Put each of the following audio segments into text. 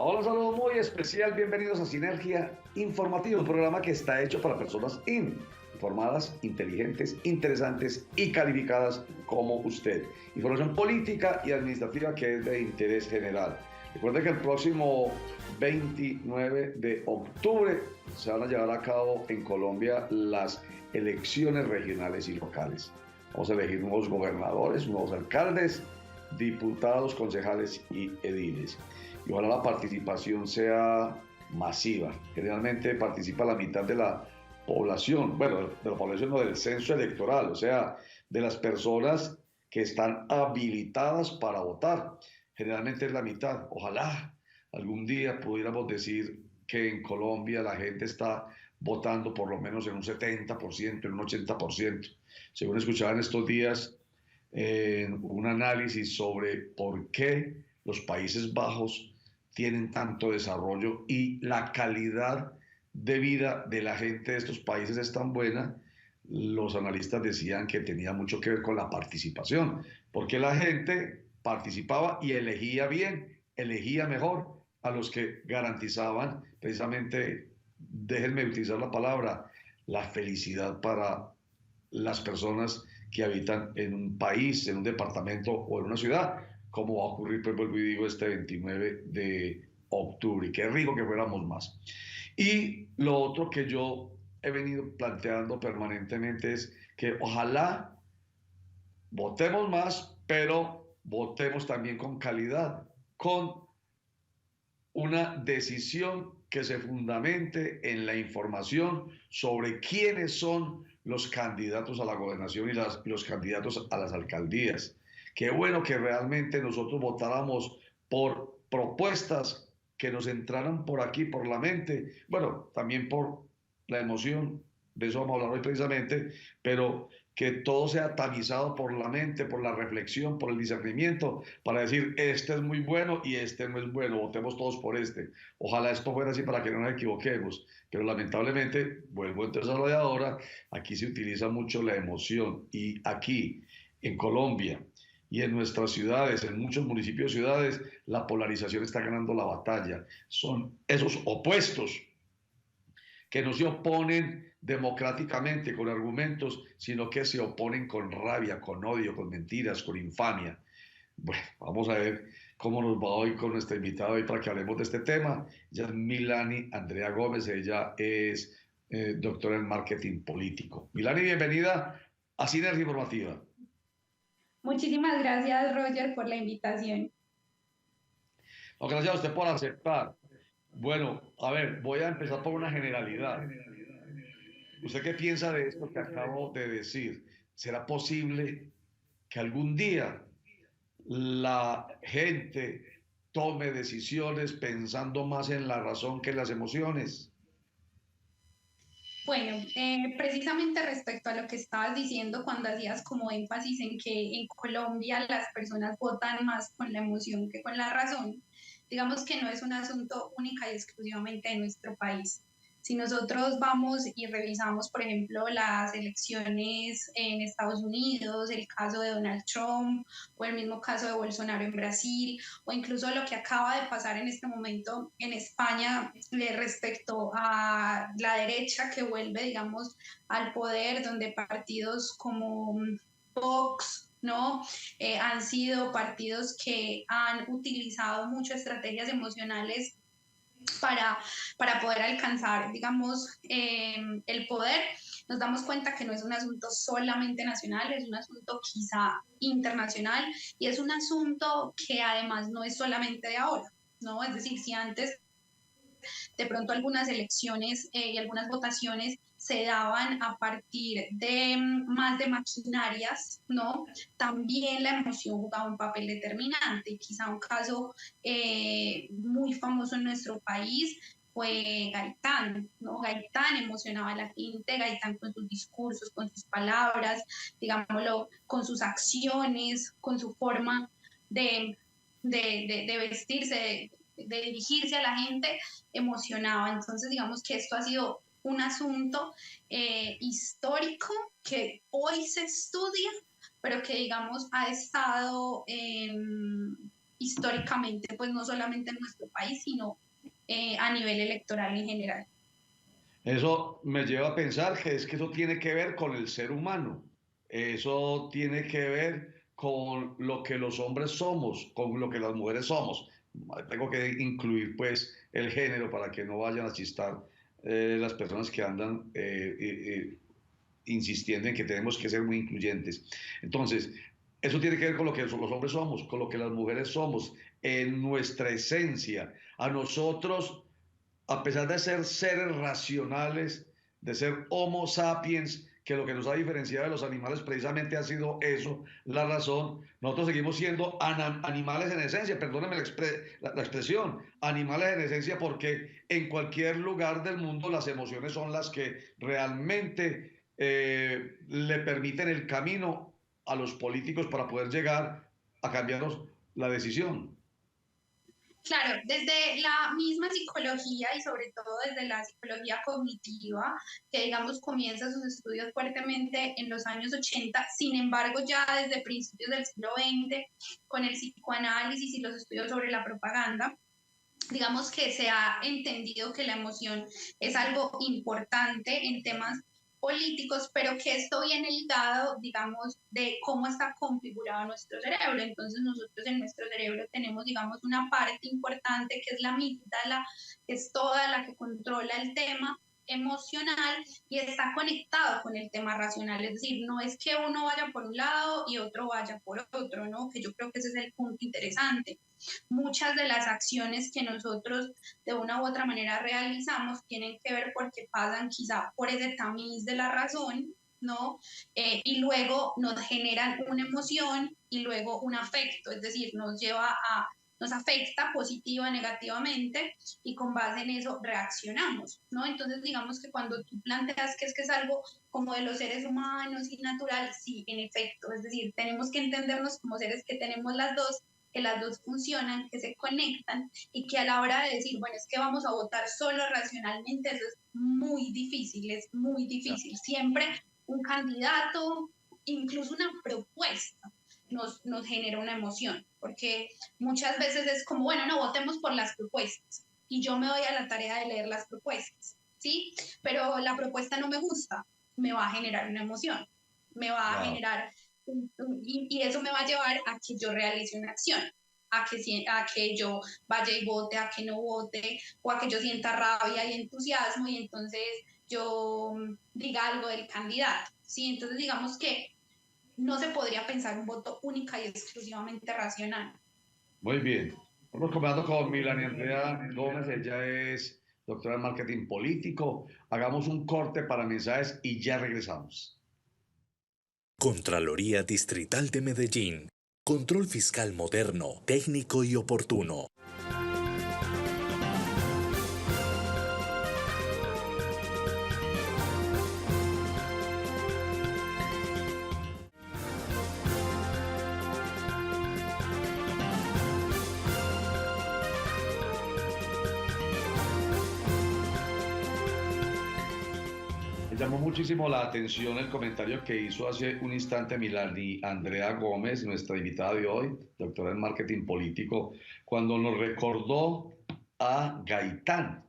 Hola, saludo muy especial, bienvenidos a Sinergia Informativa, un programa que está hecho para personas informadas, inteligentes, interesantes y calificadas como usted. Información política y administrativa que es de interés general. Recuerde que el próximo 29 de octubre se van a llevar a cabo en Colombia las elecciones regionales y locales. Vamos a elegir nuevos gobernadores, nuevos alcaldes, diputados, concejales y ediles. Y ojalá la participación sea masiva. Generalmente participa la mitad de la población, bueno, de la población no, del censo electoral, o sea, de las personas que están habilitadas para votar. Generalmente es la mitad. Ojalá algún día pudiéramos decir que en Colombia la gente está votando por lo menos en un 70%, en un 80%. Según escuchaba en estos días, un análisis sobre por qué los Países Bajos tienen tanto desarrollo y la calidad de vida de la gente de estos países es tan buena. Los analistas decían que tenía mucho que ver con la participación, porque la gente participaba y elegía bien, elegía mejor a los que garantizaban precisamente, déjenme utilizar la palabra, la felicidad para las personas que habitan en un país, en un departamento o en una ciudad, como va a ocurrir, pues vuelvo y digo, este 29 de octubre. Y qué rico que fuéramos más. Y lo otro que yo he venido planteando permanentemente es que ojalá votemos más, pero votemos también con calidad, con una decisión que se fundamente en la información sobre quiénes son los candidatos a la gobernación y los candidatos a las alcaldías. Qué bueno que realmente nosotros votáramos por propuestas que nos entraran por aquí, por la mente, bueno, también por la emoción, de eso vamos a hablar hoy precisamente, pero que todo sea tamizado por la mente, por la reflexión, por el discernimiento, para decir, este es muy bueno y este no es bueno, votemos todos por este. Ojalá esto fuera así para que no nos equivoquemos, pero lamentablemente, vuelvo entonces a lo de ahora, aquí se utiliza mucho la emoción y aquí, en Colombia, y en nuestras ciudades, en muchos municipios y ciudades, la polarización está ganando la batalla. Son esos opuestos que no se oponen democráticamente con argumentos, sino que se oponen con rabia, con odio, con mentiras, con infamia. Bueno, vamos a ver cómo nos va hoy con nuestra invitada hoy para que hablemos de este tema. Ella es Milani Andrea Gómez, ella es doctora en marketing político. Milani, bienvenida a Sinergia Informativa. Muchísimas gracias, Roger, por la invitación. No, gracias a usted por aceptar. Bueno, a ver, voy a empezar por una generalidad. ¿Usted qué piensa de esto que acabo de decir? ¿Será posible que algún día la gente tome decisiones pensando más en la razón que en las emociones? Bueno, precisamente respecto a lo que estabas diciendo cuando hacías como énfasis en que en Colombia las personas votan más con la emoción que con la razón, digamos que no es un asunto única y exclusivamente de nuestro país. Si nosotros vamos y revisamos, por ejemplo, las elecciones en Estados Unidos, el caso de Donald Trump o el mismo caso de Bolsonaro en Brasil, o incluso lo que acaba de pasar en este momento en España respecto a la derecha que vuelve, digamos, al poder, donde partidos como Vox, ¿no? Han sido partidos que han utilizado muchas estrategias emocionales para, para poder alcanzar, digamos, el poder, nos damos cuenta que no es un asunto solamente nacional, es un asunto quizá internacional y es un asunto que además no es solamente de ahora, ¿no? Es decir, si antes de pronto algunas elecciones y algunas votaciones se daban a partir de más de maquinarias, ¿no? También la emoción jugaba un papel determinante. Quizá un caso muy famoso en nuestro país fue Gaitán, ¿no? Gaitán emocionaba a la gente, Gaitán con sus discursos, con sus palabras, digámoslo, con sus acciones, con su forma de, de vestirse, de dirigirse a la gente, emocionaba. Entonces, digamos que esto ha sido un asunto histórico que hoy se estudia, pero que, digamos, ha estado históricamente, pues no solamente en nuestro país, sino a nivel electoral en general. Eso me lleva a pensar que es que eso tiene que ver con el ser humano, eso tiene que ver con lo que los hombres somos, con lo que las mujeres somos. Tengo que incluir pues el género para que no vayan a chistar las personas que andan insistiendo en que tenemos que ser muy incluyentes. Entonces, eso tiene que ver con lo que los hombres somos, con lo que las mujeres somos, en nuestra esencia. A nosotros, a pesar de ser seres racionales, de ser Homo sapiens, que lo que nos ha diferenciado de los animales precisamente ha sido eso, la razón, nosotros seguimos siendo animales en esencia, perdónenme la expresión, animales en esencia porque en cualquier lugar del mundo las emociones son las que realmente le permiten el camino a los políticos para poder llegar a cambiarnos la decisión. Claro, desde la misma psicología y sobre todo desde la psicología cognitiva, que digamos comienza sus estudios fuertemente en los años 80, sin embargo ya desde principios del siglo XX, con el psicoanálisis y los estudios sobre la propaganda, digamos que se ha entendido que la emoción es algo importante en temas políticos, pero que esto viene ligado, digamos, de cómo está configurado nuestro cerebro. Entonces nosotros en nuestro cerebro tenemos, digamos, una parte importante que es la amígdala, que es toda la que controla el tema emocional y está conectado con el tema racional, es decir, no es que uno vaya por un lado y otro vaya por otro, ¿no? Que yo creo que ese es el punto interesante. Muchas de las acciones que nosotros de una u otra manera realizamos tienen que ver porque pasan quizá por ese tamiz de la razón, ¿no? Y luego nos generan una emoción y luego un afecto, es decir, nos afecta positiva, negativamente, y con base en eso reaccionamos, ¿no? Entonces, digamos que cuando tú planteas que es algo como de los seres humanos y natural, sí, en efecto, es decir, tenemos que entendernos como seres que tenemos las dos, que las dos funcionan, que se conectan y que a la hora de decir, bueno, es que vamos a votar solo racionalmente, eso es muy difícil, es muy difícil. Siempre un candidato, incluso una propuesta, nos genera una emoción, porque muchas veces es como, bueno, no, votemos por las propuestas y yo me doy a la tarea de leer las propuestas, ¿sí? Pero la propuesta no me gusta, me va a generar una emoción, me va a Wow. generar y eso me va a llevar a que yo realice una acción, a que yo vaya y vote, a que no vote, o a que yo sienta rabia y entusiasmo y entonces yo diga algo del candidato. ¿Sí? Entonces digamos que no se podría pensar un voto única y exclusivamente racional. Muy bien. Estamos conversando con Milani Andrea Gómez, ella es doctora en marketing político. Hagamos un corte para mensajes y ya regresamos. Contraloría Distrital de Medellín. Control fiscal moderno, técnico y oportuno. Me llamó muchísimo la atención el comentario que hizo hace un instante Milani Andrea Gómez, nuestra invitada de hoy, doctora en marketing político, cuando nos recordó a Gaitán.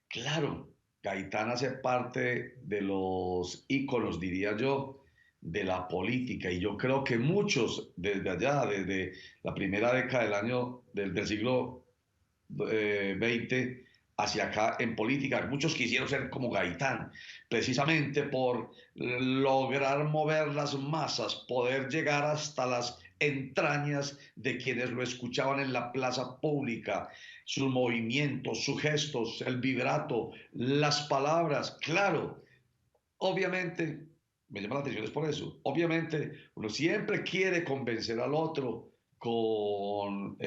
Claro, Gaitán hace parte de los íconos, diría yo, de la política y yo creo que muchos desde allá, desde la primera década del siglo XX hacia acá en política, muchos quisieron ser como Gaitán, precisamente por lograr mover las masas, poder llegar hasta las entrañas de quienes lo escuchaban en la plaza pública, sus movimientos, sus gestos, el vibrato, las palabras, claro, obviamente, me llama la atención es por eso, obviamente uno siempre quiere convencer al otro con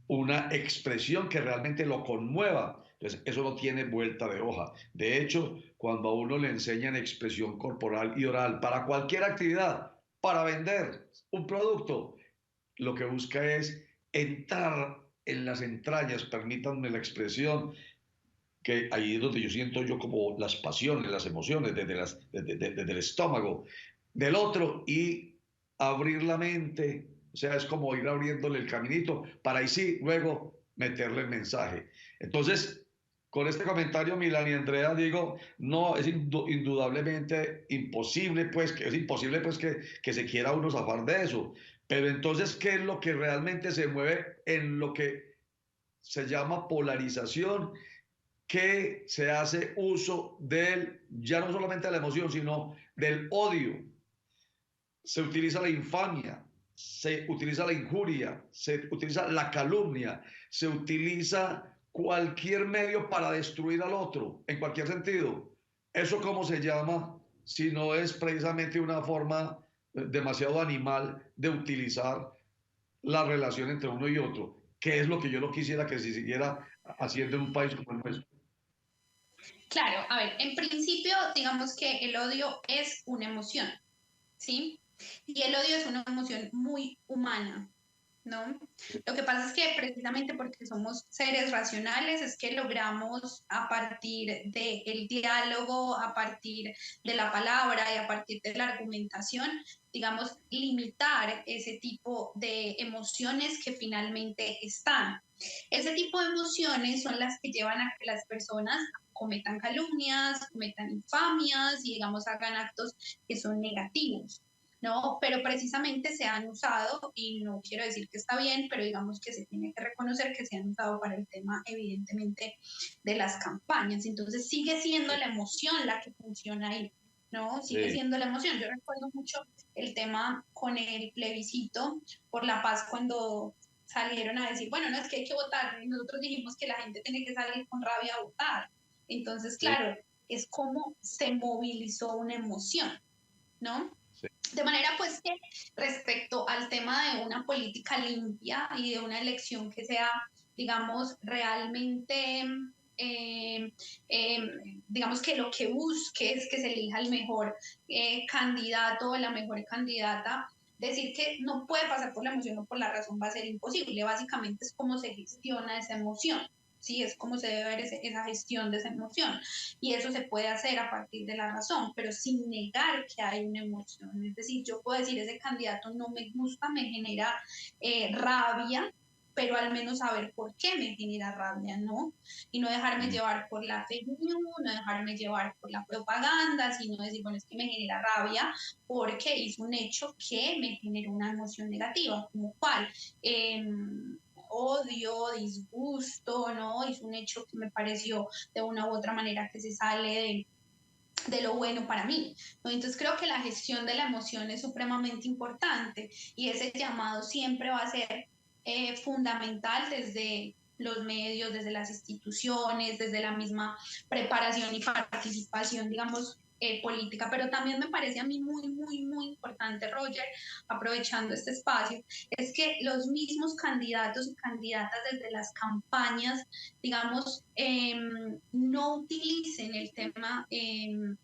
una expresión que realmente lo conmueva. Entonces, eso no tiene vuelta de hoja. De hecho, cuando a uno le enseñan expresión corporal y oral para cualquier actividad, para vender un producto, lo que busca es entrar en las entrañas, permítanme la expresión, que ahí es donde yo siento yo como las pasiones, las emociones, desde el estómago del otro y abrir la mente O sea, es como ir abriéndole el caminito para ahí sí, luego meterle el mensaje. Entonces, con este comentario, Milán y Andrea, digo, no, es indudablemente imposible, pues, que es imposible, pues, que se quiera uno zafar de eso. Pero entonces, ¿qué es lo que realmente se mueve en lo que se llama polarización? Que se hace uso del, ya no solamente de la emoción, sino del odio. Se utiliza la infamia, se utiliza la injuria, se utiliza la calumnia, se utiliza cualquier medio para destruir al otro, en cualquier sentido. ¿Eso cómo se llama? Si no es precisamente una forma demasiado animal de utilizar la relación entre uno y otro, que es lo que yo no quisiera que se siguiera haciendo en un país como el nuestro. Claro, a ver, en principio, digamos que el odio es una emoción, ¿sí? Y el odio es una emoción muy humana, ¿no? Lo que pasa es que precisamente porque somos seres racionales es que logramos a partir del diálogo, a partir de la palabra y a partir de la argumentación, digamos, limitar ese tipo de emociones que finalmente están. Ese tipo de emociones son las que llevan a que las personas cometan calumnias, cometan infamias y, digamos, hagan actos que son negativos. ¿No? Pero precisamente se han usado, y no quiero decir que está bien, pero digamos que se tiene que reconocer que se han usado para el tema, evidentemente, de las campañas. Entonces sigue siendo la emoción la que funciona ahí, ¿no? Sigue Sí. siendo la emoción. Yo recuerdo mucho el tema con el plebiscito por la paz cuando salieron a decir, bueno, no es que hay que votar, y nosotros dijimos que la gente tiene que salir con rabia a votar. Entonces, Sí, claro, es como se movilizó una emoción, ¿no? sí. De manera pues que respecto al tema de una política limpia y de una elección que sea, digamos, realmente, eh, eh, digamos que lo que busque es que se elija el mejor candidato o la mejor candidata, decir que no puede pasar por la emoción o por la razón va a ser imposible. Básicamente es cómo se gestiona esa emoción. Sí, es como se debe ver esa gestión de esa emoción. Y eso se puede hacer a partir de la razón, pero sin negar que hay una emoción. Es decir, yo puedo decir, ese candidato no me gusta, me genera rabia, pero al menos saber por qué me genera rabia, ¿no? Y no dejarme llevar por la fake news, no dejarme llevar por la propaganda, sino decir, bueno, es que me genera rabia porque hizo un hecho que me generó una emoción negativa, como cuál. Odio, disgusto, ¿no? Es un hecho que me pareció de una u otra manera que se sale de lo bueno para mí, ¿no? Entonces creo que la gestión de la emoción es supremamente importante y ese llamado siempre va a ser fundamental desde los medios, desde las instituciones, desde la misma preparación y participación, digamos, política, pero también me parece a mí muy, muy, muy importante, Roger, aprovechando este espacio, es que los mismos candidatos y candidatas desde las campañas, digamos, no utilicen el tema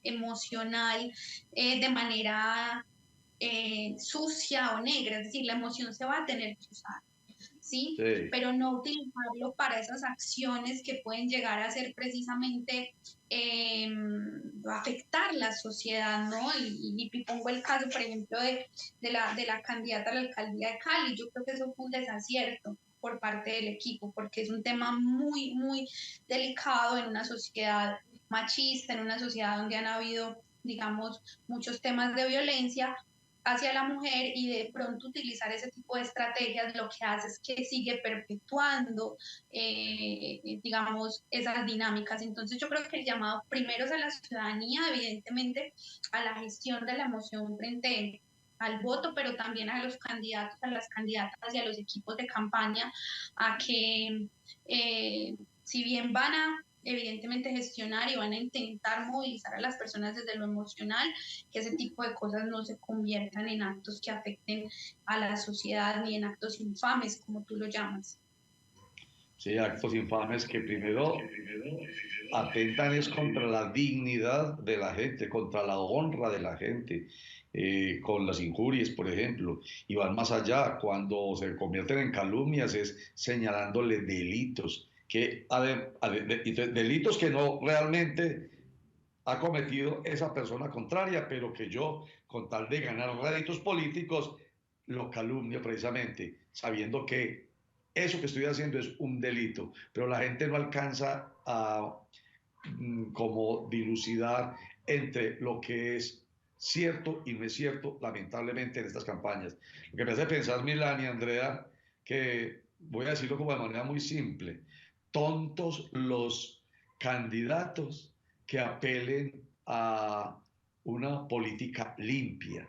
emocional de manera sucia o negra, es decir, la emoción se va a tener que usar, ¿sí? Sí. Pero no utilizarlo para esas acciones que pueden llegar a ser precisamente afectar la sociedad, ¿no? Y pongo el caso, por ejemplo, de la candidata a la alcaldía de Cali. Yo creo que eso fue un desacierto por parte del equipo, porque es un tema muy, muy delicado en una sociedad machista, en una sociedad donde han habido, digamos, muchos temas de violencia hacia la mujer, y de pronto utilizar ese tipo de estrategias lo que hace es que sigue perpetuando, digamos, esas dinámicas. Entonces yo creo que el llamado primero es a la ciudadanía, evidentemente a la gestión de la emoción frente al voto, pero también a los candidatos, a las candidatas y a los equipos de campaña, a que si bien van a evidentemente gestionar y van a intentar movilizar a las personas desde lo emocional, que ese tipo de cosas no se conviertan en actos que afecten a la sociedad ni en actos infames, como tú lo llamas. Sí, actos infames que primero atentan es contra la dignidad de la gente, contra la honra de la gente, con las injurias, por ejemplo, y van más allá, cuando se convierten en calumnias es señalándole delitos, delitos que no realmente ha cometido esa persona contraria, pero que yo, con tal de ganar réditos políticos, lo calumnio precisamente, sabiendo que eso que estoy haciendo es un delito, pero la gente no alcanza a como dilucidar entre lo que es cierto y no es cierto, lamentablemente, en estas campañas. Lo que me hace pensar, Milán y Andrea, que voy a decirlo como de manera muy simple, tontos los candidatos que apelen a una política limpia,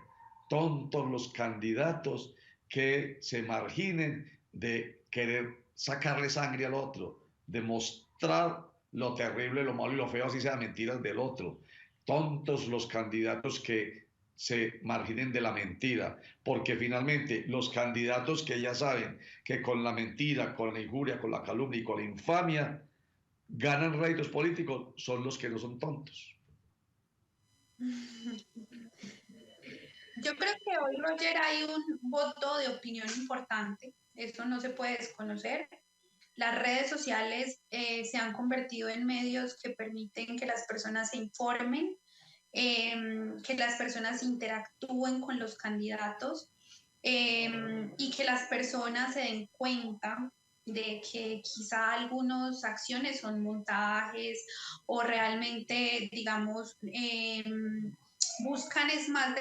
tontos los candidatos que se marginen de querer sacarle sangre al otro, de mostrar lo terrible, lo malo y lo feo, así sean mentiras del otro. Tontos los candidatos que se marginen de la mentira, porque finalmente los candidatos que ya saben que con la mentira, con la injuria, con la calumnia y con la infamia ganan réditos políticos son los que no son tontos. Yo creo que hoy, Roger, hay un voto de opinión importante, eso no se puede desconocer. Las redes sociales se han convertido en medios que permiten que las personas se informen, que las personas interactúen con los candidatos y que las personas se den cuenta de que quizá algunas acciones son montajes o realmente, digamos, buscan es más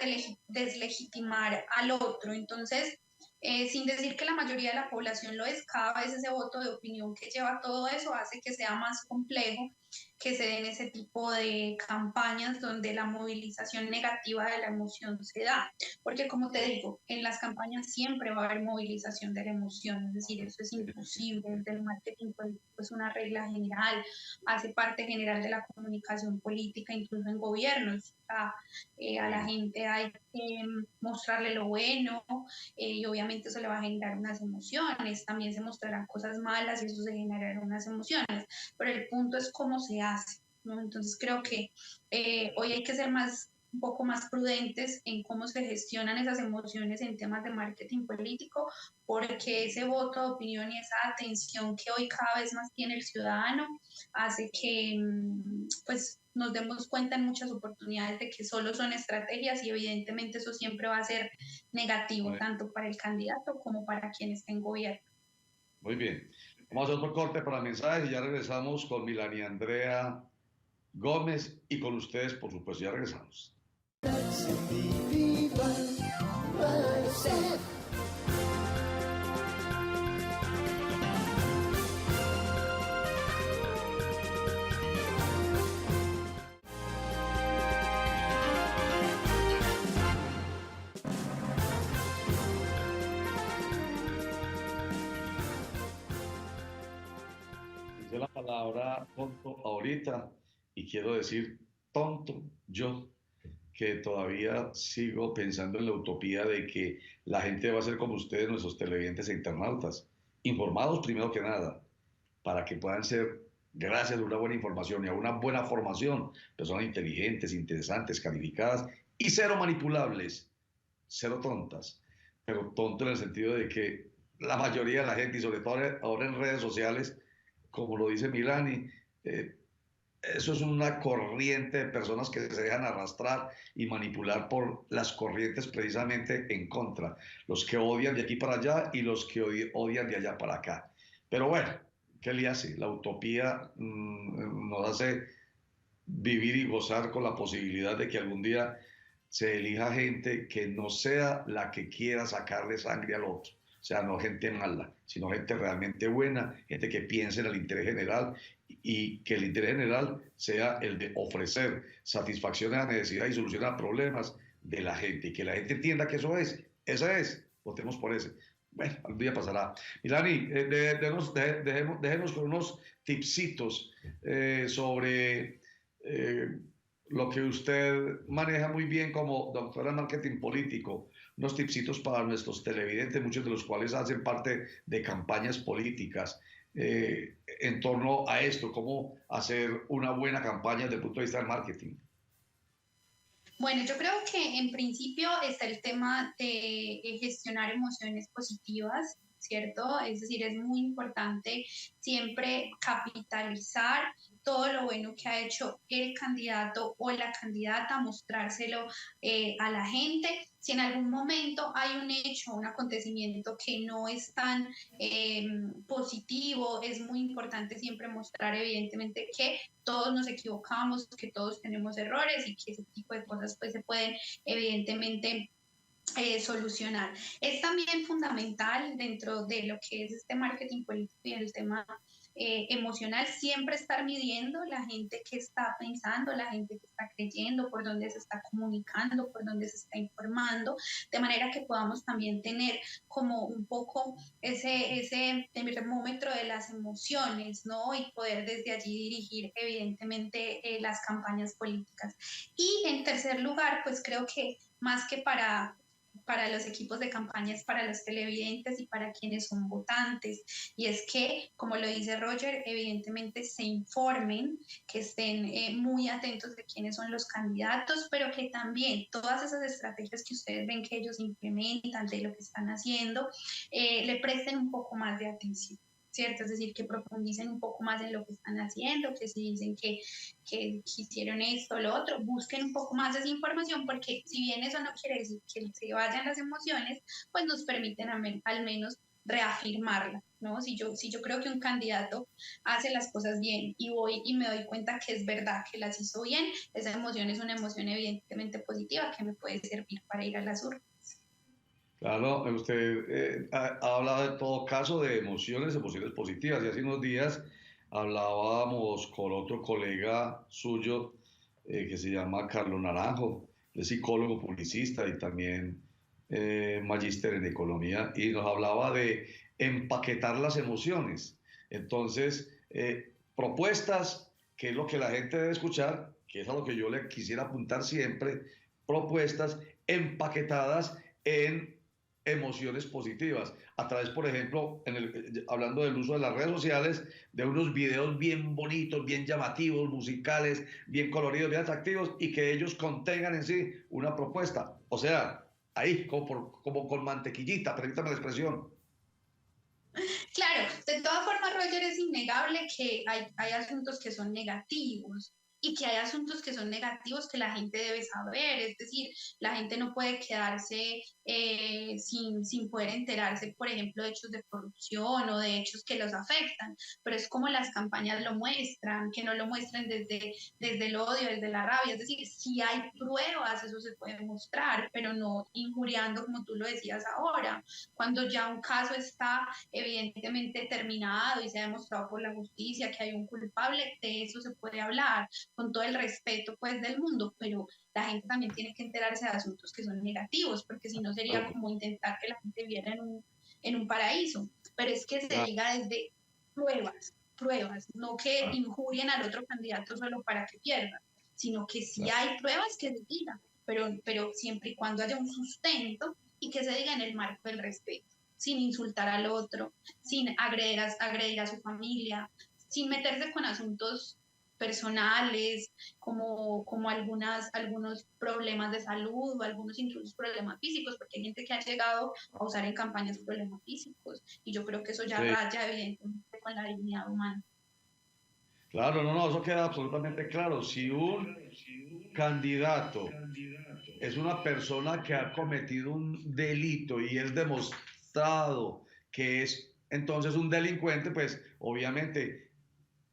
deslegitimar al otro. Entonces, sin decir que la mayoría de la población lo es, cada vez ese voto de opinión que lleva todo eso hace que sea más complejo que se den ese tipo de campañas donde la movilización negativa de la emoción se da. Porque como te digo, en las campañas siempre va a haber movilización de la emoción, es decir, eso es imposible, el del marketing político es una regla general, hace parte general de la comunicación política, incluso en gobiernos. A la gente hay que mostrarle lo bueno y obviamente eso le va a generar unas emociones, también se mostrarán cosas malas y eso se generará unas emociones, pero el punto es cómo se hace, ¿no? Entonces creo que hoy hay que ser un poco más prudentes en cómo se gestionan esas emociones en temas de marketing político, porque ese voto de opinión y esa atención que hoy cada vez más tiene el ciudadano hace que pues nos demos cuenta en muchas oportunidades de que solo son estrategias y evidentemente eso siempre va a ser negativo tanto para el candidato como para quien esté en gobierno. Muy bien. Vamos a hacer otro corte para mensajes y ya regresamos con Milán y Andrea Gómez y con ustedes, por supuesto, ya regresamos. Dice la palabra tonto ahorita y quiero decir tonto yo, que todavía sigo pensando en la utopía de que la gente va a ser como ustedes, nuestros televidentes e internautas, informados primero que nada, para que puedan ser, gracias a una buena información y a una buena formación, personas inteligentes, interesantes, calificadas y cero manipulables, cero tontas, pero tonto en el sentido de que la mayoría de la gente, y sobre todo ahora en redes sociales, como lo dice Milani, eso es una corriente de personas que se dejan arrastrar y manipular por las corrientes precisamente en contra, los que odian de aquí para allá y los que odian de allá para acá. Pero bueno, ¿qué le hace? La utopía nos hace vivir y gozar con la posibilidad de que algún día se elija gente que no sea la que quiera sacarle sangre al otro. O sea, no gente mala, sino gente realmente buena, gente que piense en el interés general y que el interés general sea el de ofrecer satisfacción a la necesidad y solución a problemas de la gente y que la gente entienda que ese es, votemos por ese. Bueno, algún día pasará. Milani, dejemos con unos tipsitos sobre lo que usted maneja muy bien como doctora en marketing político, unos tipsitos para nuestros televidentes, muchos de los cuales hacen parte de campañas políticas, en torno a esto, cómo hacer una buena campaña desde el punto de vista del marketing. Bueno, yo creo que en principio está el tema de gestionar emociones positivas. ¿cierto? Es decir, es muy importante siempre capitalizar todo lo bueno que ha hecho el candidato o la candidata, mostrárselo a la gente. Si en algún momento hay un hecho, un acontecimiento que no es tan positivo, es muy importante siempre mostrar evidentemente que todos nos equivocamos, que todos tenemos errores y que ese tipo de cosas pues se pueden evidentemente solucionar. Es también fundamental dentro de lo que es este marketing político y el tema emocional, siempre estar midiendo la gente que está pensando, la gente que está creyendo, por dónde se está comunicando, por dónde se está informando, de manera que podamos también tener como un poco ese termómetro de las emociones, ¿no? Y poder desde allí dirigir evidentemente las campañas políticas. Y en tercer lugar, pues creo que más que para los equipos de campaña es para los televidentes y para quienes son votantes. Y es que, como lo dice Roger, evidentemente se informen, que estén muy atentos de quiénes son los candidatos, pero que también todas esas estrategias que ustedes ven que ellos implementan, de lo que están haciendo, le presten un poco más de atención. ¿Cierto? Es decir, que profundicen un poco más en lo que están haciendo, que si dicen que hicieron esto o lo otro, busquen un poco más de esa información, porque si bien eso no quiere decir que se vayan las emociones, pues nos permiten al menos reafirmarla, ¿no? Si yo creo que un candidato hace las cosas bien y voy y me doy cuenta que es verdad que las hizo bien, esa emoción es una emoción evidentemente positiva que me puede servir para ir a las urnas. Claro, usted ha hablado en todo caso de emociones, emociones positivas. Y hace unos días hablábamos con otro colega suyo que se llama Carlos Naranjo, es psicólogo, publicista y también magíster en economía, y nos hablaba de empaquetar las emociones. Entonces, propuestas, que es lo que la gente debe escuchar, que es a lo que yo le quisiera apuntar siempre, propuestas empaquetadas en emociones positivas, a través, por ejemplo, hablando del uso de las redes sociales, de unos videos bien bonitos, bien llamativos, musicales, bien coloridos, bien atractivos, y que ellos contengan en sí una propuesta. O sea, ahí, como con mantequillita, permítame la expresión. Claro, de todas formas, Roger, es innegable que hay asuntos que son negativos y que hay asuntos que son negativos que la gente debe saber. Es decir, la gente no puede quedarse sin poder enterarse, por ejemplo, de hechos de corrupción o de hechos que los afectan, pero es como las campañas lo muestran, que no lo muestren desde el odio, desde la rabia. Es decir, si hay pruebas, eso se puede mostrar, pero no injuriando como tú lo decías ahora. Cuando ya un caso está evidentemente terminado y se ha demostrado por la justicia que hay un culpable, de eso se puede hablar con todo el respeto pues del mundo, pero la gente también tiene que enterarse de asuntos que son negativos, porque si no sería como intentar que la gente viviera en un paraíso, pero es que se diga desde pruebas, no que injurien al otro candidato solo para que pierda, sino que si hay pruebas que se digan, pero siempre y cuando haya un sustento y que se diga en el marco del respeto, sin insultar al otro, sin agredir a su familia, sin meterse con asuntos personales, como algunos problemas de salud o algunos incluso problemas físicos, porque hay gente que ha llegado a usar en campañas problemas físicos, y yo creo que eso ya raya evidentemente con la dignidad humana. Claro, no, no, eso queda absolutamente claro. Si un candidato es una persona que ha cometido un delito y es demostrado que es entonces un delincuente, pues obviamente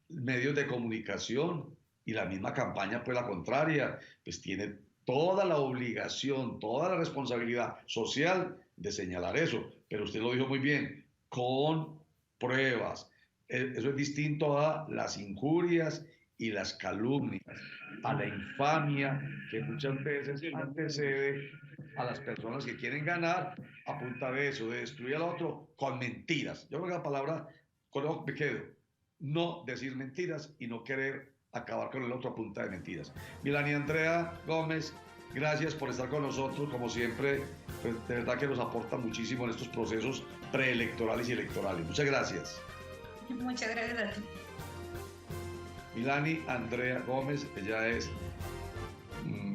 medios de comunicación y la misma campaña, pues la contraria, pues tiene toda la obligación, toda la responsabilidad social de señalar eso. Pero usted lo dijo muy bien, con pruebas. Eso es distinto a las injurias y las calumnias, a la infamia que muchas veces antecede a las personas que quieren ganar a punta de eso, de destruir al otro con mentiras. Yo creo que la palabra, con eso me quedo, no decir mentiras y no querer acabar con el otro a punta de mentiras. Milani Andrea Gómez, gracias por estar con nosotros, como siempre, pues de verdad que nos aporta muchísimo en estos procesos preelectorales y electorales. Muchas gracias. Muchas gracias a ti. Milani Andrea Gómez, ella es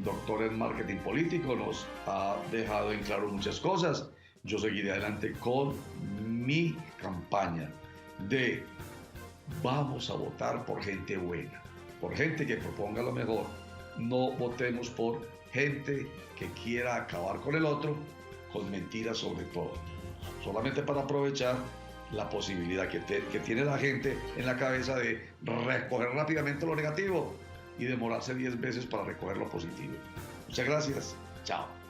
doctora en marketing político, nos ha dejado en claro muchas cosas. Yo seguiré adelante con mi campaña de vamos a votar por gente buena, por gente que proponga lo mejor. No votemos por gente que quiera acabar con el otro, con mentiras sobre todo, solamente para aprovechar la posibilidad que tiene la gente en la cabeza de recoger rápidamente lo negativo y demorarse 10 veces para recoger lo positivo. Muchas gracias. Chao.